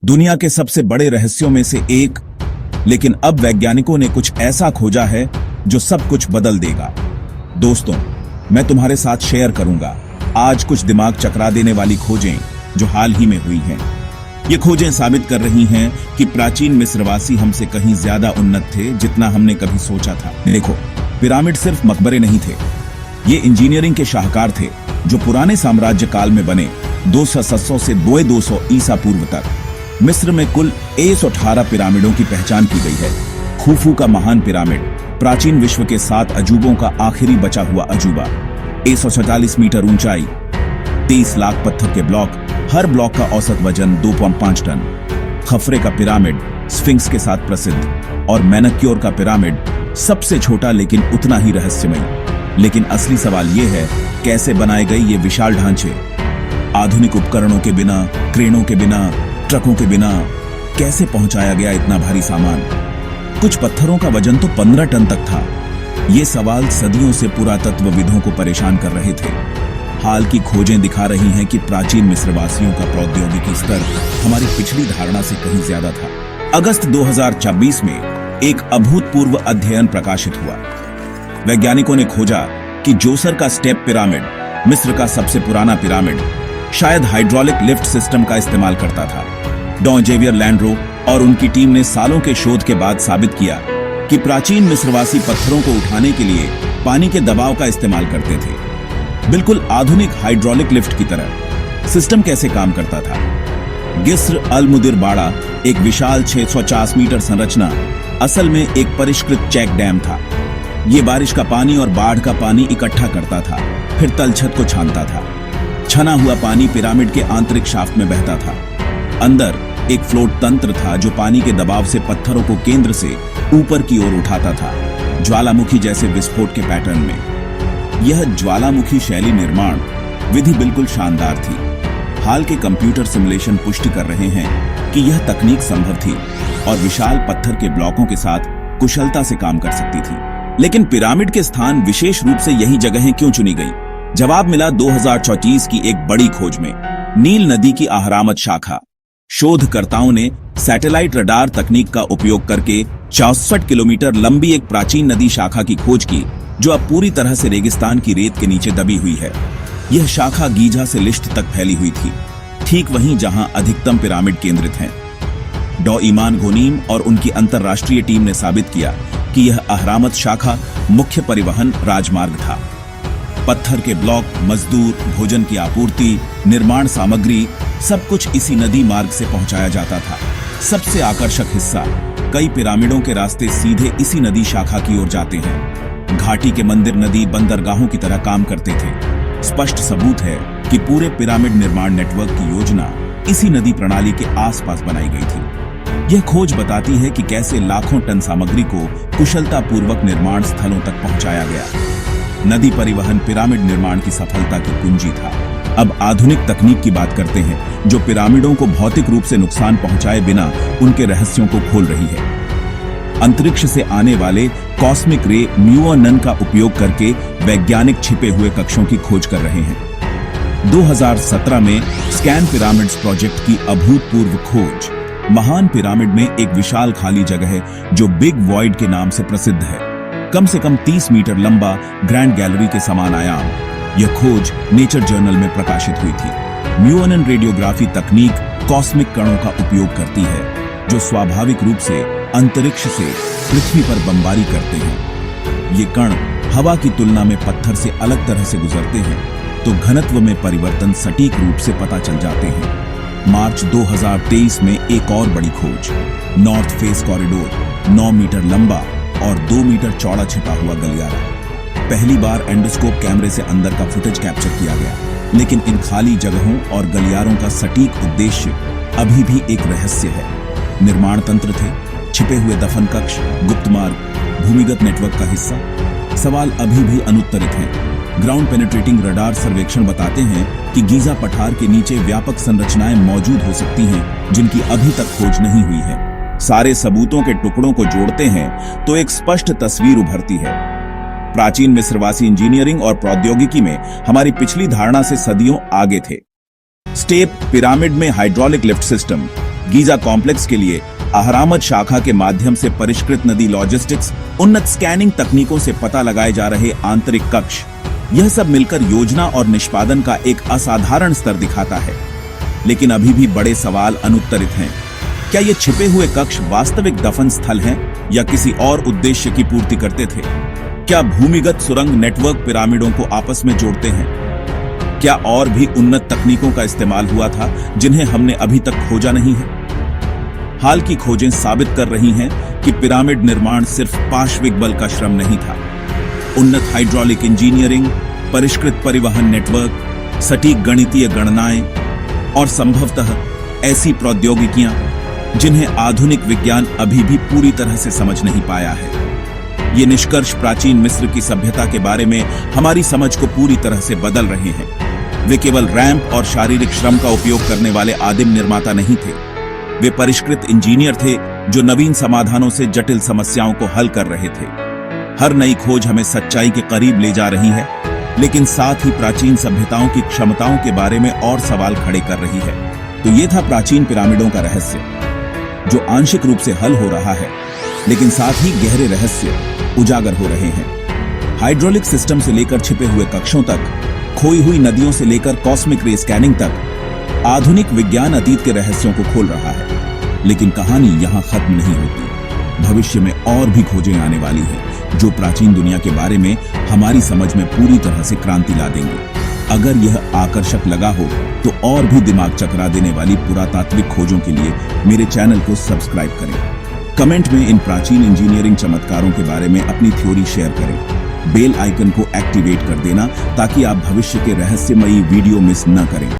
दुनिया के सबसे बड़े रहस्यों में से एक। लेकिन अब वैज्ञानिकों ने कुछ ऐसा खोजा है जो सब कुछ बदल देगा। दोस्तों, मैं तुम्हारे साथ शेयर करूंगा आज कुछ दिमाग चकरा देने वाली खोजें जो हाल ही में हुई हैं। ये खोजें साबित कर रही हैं कि प्राचीन मिस्रवासी हमसे कहीं ज्यादा उन्नत थे जितना हमने कभी सोचा था। देखो, पिरामिड सिर्फ मकबरे नहीं थे, ये इंजीनियरिंग के शाहकार थे जो पुराने साम्राज्य काल में बने 200 से 200 ईसा पूर्व तक। मिस्र में कुल 118 पिरामिडों की पहचान की गई है। खुफू का महान पिरामिड प्राचीन विश्व के 7 अजूबों का आखिरी बचा हुआ अजूबा। 146 मीटर ऊंचाई, 30 लाख पत्थर के ब्लॉक, हर ब्लॉक का औसत वजन 2.5 टन। खफरे का पिरामिड स्फिंक्स के साथ प्रसिद्ध, और मेनक्योर का पिरामिड सबसे छोटा लेकिन उतना ही रहस्यमयी। लेकिन असली सवाल यह है, कैसे बनाए गए ये विशाल ढांचे? आधुनिक उपकरणों के बिना, क्रेनों के बिना, ट्रकों के बिना कैसे पहुंचाया गया इतना भारी सामान? कुछ पत्थरों का वजन तो 15 टन तक था। ये सवाल सदियों से पुरातत्वविदों को परेशान कर रहे थे। हाल की खोजें दिखा रही हैं कि प्राचीन मिस्रवासियों का प्रौद्योगिकी स्तर हमारी पिछली धारणा से कहीं ज्यादा था। अगस्त 2024 में एक अभूतपूर्व अध्ययन प्रकाशित हुआ। वैज्ञानिकों ने खोजा कि जोसर का स्टेप पिरामिड, मिस्र का सबसे पुराना पिरामिड, शायद हाइड्रोलिक लिफ्ट सिस्टम का इस्तेमाल करता था। डॉन जेवियर लैंड्रो और उनकी टीम ने सालों के शोध के बाद साबित किया कि प्राचीन मिस्रवासी पत्थरों को उठाने के लिए पानी के दबाव का इस्तेमाल करते थे, बिल्कुल आधुनिक हाइड्रोलिक लिफ्ट की तरह। सिस्टम कैसे काम करता था? गिस्र अल मुदिर बाड़ा, एक विशाल 650 मीटर संरचना, असल में एक परिष्कृत चेक डैम था। ये बारिश का पानी और बाढ़ का पानी इकट्ठा करता था, फिर तलछट को छानता था। छना हुआ पानी पिरामिड के आंतरिक शाफ्ट में बहता था। अंदर एक फ्लोट तंत्र था जो पानी के दबाव से पत्थरों को केंद्र से ऊपर की ओर उठाता था, ज्वालामुखी जैसे विस्फोट के पैटर्न में। यह ज्वालामुखी शैली निर्माण विधि बिल्कुल शानदार थी। हाल के कंप्यूटर सिमुलेशन पुष्टि कर रहे हैं कि यह तकनीक संभव थी और विशाल पत्थर के ब्लॉकों के साथ कुशलता से काम कर सकती थी। लेकिन पिरामिड के स्थान विशेष रूप से यही जगहें क्यों चुनी गई? जवाब मिला 2034 की एक बड़ी खोज में। नील नदी की अहरामत शाखा। शोधकर्ताओं ने सैटेलाइट रडार तकनीक का उपयोग करके 64 किलोमीटर लंबी एक प्राचीन नदी शाखा की खोज की, जो अब पूरी तरह से रेगिस्तान की रेत के नीचे दबी हुई है। यह शाखा गीजा से लिश्त तक फैली हुई थी, ठीक वहीं जहां अधिकतम पिरामिड केंद्रित हैं। डॉ ईमान गोनीम और उनकी अंतरराष्ट्रीय टीम ने साबित किया कि यह अहरामत शाखा मुख्य परिवहन राजमार्ग था। पत्थर के ब्लॉक, मजदूर, भोजन की आपूर्ति, निर्माण सामग्री, सब कुछ इसी नदी मार्ग से पहुंचाया जाता था। सबसे आकर्षक हिस्सा, कई पिरामिडों के रास्ते सीधे इसी नदी शाखा की ओर जाते हैं। घाटी के मंदिर नदी बंदरगाहों की तरह काम करते थे। स्पष्ट सबूत है कि पूरे पिरामिड निर्माण नेटवर्क की योजना इसी नदी प्रणाली के आसपास बनाई गई थी। यह खोज बताती है कि कैसे लाखों टन सामग्री को कुशलतापूर्वक निर्माण स्थलों तक पहुंचाया गया। नदी परिवहन पिरामिड निर्माण की सफलता की कुंजी था। अब आधुनिक तकनीक की बात करते हैं जो पिरामिडों को भौतिक रूप से नुकसान पहुंचाए बिना उनके रहस्यों को खोल रही है। अंतरिक्ष से आने वाले कॉस्मिक रे म्यूओनन का उपयोग करके वैज्ञानिक छिपे हुए कक्षों की खोज कर रहे हैं। 2017 में स्कैन पिरामिड्स प्रोजेक्ट की अभूतपूर्व खोज। महान पिरामिड में एक विशाल खाली जगह है जो बिग वॉइड के नाम से प्रसिद्ध है। कम से कम 30 मीटर लंबा ग्रैंड गैलरी के समान आयाम। यह खोज नेचर जर्नल में प्रकाशित हुई थी। म्यूओनन रेडियोग्राफी तकनीक कॉस्मिक कणों का उपयोग करती है जो स्वाभाविक रूप से अंतरिक्ष से पृथ्वी पर बमबारी करते हैं। ये कण हवा की तुलना में पत्थर से अलग तरह से गुजरते हैं, तो घनत्व में परिवर्तन सटीक रूप से पता चल जाते हैं। मार्च 2023 में एक और बड़ी खोज, नॉर्थ फेस कॉरिडोर, 9 मीटर लंबा और 2 मीटर चौड़ा छिपा हुआ गलियारा। पहली बार एंडोस्कोप कैमरे से अंदर का फुटेज कैप्चर किया गया, लेकिन इन खाली जगहों और गलियारों का सटीक उद्देश्य अभी भी एक रहस्य है। निर्माण तंत्र थे, छिपे हुए दफन कक्ष, गुप्त मार्ग, भूमिगत नेटवर्क का हिस्सा? सवाल अभी भी अनुत्तरित हैं। ग्राउंड पेनिट्रेटिंग रडार सर्वेक्षण बताते हैं कि गीजा पठार के नीचे व्यापक संरचनाएं मौजूद हो सकती हैं जिनकी अभी तक खोज नहीं हुई है। सारे सबूतों के टुकड़ों को जोड़ते हैं तो एक स्पष्ट तस्वीर उभरती है। प्राचीन मिस्रवासी इंजीनियरिंग और प्रौद्योगिकी में हमारी पिछली धारणा से सदियों आगे थे। स्टेप पिरामिड में hydraulic lift system, Giza complex के लिए अहरामत शाखा के माध्यम से परिष्कृत नदी लॉजिस्टिक्स, उन्नत स्कैनिंग तकनीकों से पता लगाए जा रहे आंतरिक कक्ष, यह सब मिलकर योजना और निष्पादन का एक असाधारण स्तर दिखाता है। लेकिन अभी भी बड़े सवाल अनुत्तरित हैं। क्या ये छिपे हुए कक्ष वास्तविक दफन स्थल हैं या किसी और उद्देश्य की पूर्ति करते थे? क्या भूमिगत सुरंग नेटवर्क पिरामिडों को आपस में जोड़ते हैं? क्या और भी उन्नत तकनीकों का इस्तेमाल हुआ था जिन्हें हमने अभी तक खोजा नहीं है? हाल की खोजें साबित कर रही हैं कि पिरामिड निर्माण सिर्फ पार्श्विक बल का श्रम नहीं था। उन्नत हाइड्रोलिक इंजीनियरिंग, परिष्कृत परिवहन नेटवर्क, सटीक गणितीय गणनाएं और संभवतः ऐसी प्रौद्योगिकियां जिन्हें आधुनिक विज्ञान अभी भी पूरी तरह से समझ नहीं पाया है। ये निष्कर्ष प्राचीन मिस्र की सभ्यता के बारे में हमारी समझ को पूरी तरह से बदल रहे हैं। वे केवल रैंप और शारीरिक श्रम का उपयोग करने वाले आदिम निर्माता नहीं थे। वे परिष्कृत इंजीनियर थे जो नवीन समाधानों से जटिल समस्याओं को हल कर रहे थे। हर नई खोज हमें सच्चाई के करीब ले जा रही है, लेकिन साथ ही प्राचीन सभ्यताओं की क्षमताओं के बारे में और सवाल खड़े कर रही है। तो ये था प्राचीन पिरामिडों का रहस्य, जो आंशिक रूप से हल हो रहा है, लेकिन साथ ही गहरे रहस्य उजागर हो रहे हैं। हाइड्रोलिक सिस्टम से लेकर छिपे हुए कक्षों तक, खोई हुई नदियों से लेकर कॉस्मिक रे स्कैनिंग तक, आधुनिक विज्ञान अतीत के रहस्यों को खोल रहा है। लेकिन कहानी यहां खत्म नहीं होती। भविष्य में और भी खोजें आने वाली हैं जो प्राचीन दुनिया के बारे में हमारी समझ में पूरी तरह से क्रांति ला देंगे। अगर यह आकर्षक लगा हो तो और भी दिमाग चकरा देने वाली पुरातात्विक खोजों के लिए मेरे चैनल को सब्सक्राइब करें। कमेंट में इन प्राचीन इंजीनियरिंग चमत्कारों के बारे में अपनी थ्योरी शेयर करें। बेल आइकन को एक्टिवेट कर देना ताकि आप भविष्य के रहस्यमयी वीडियो मिस न करें।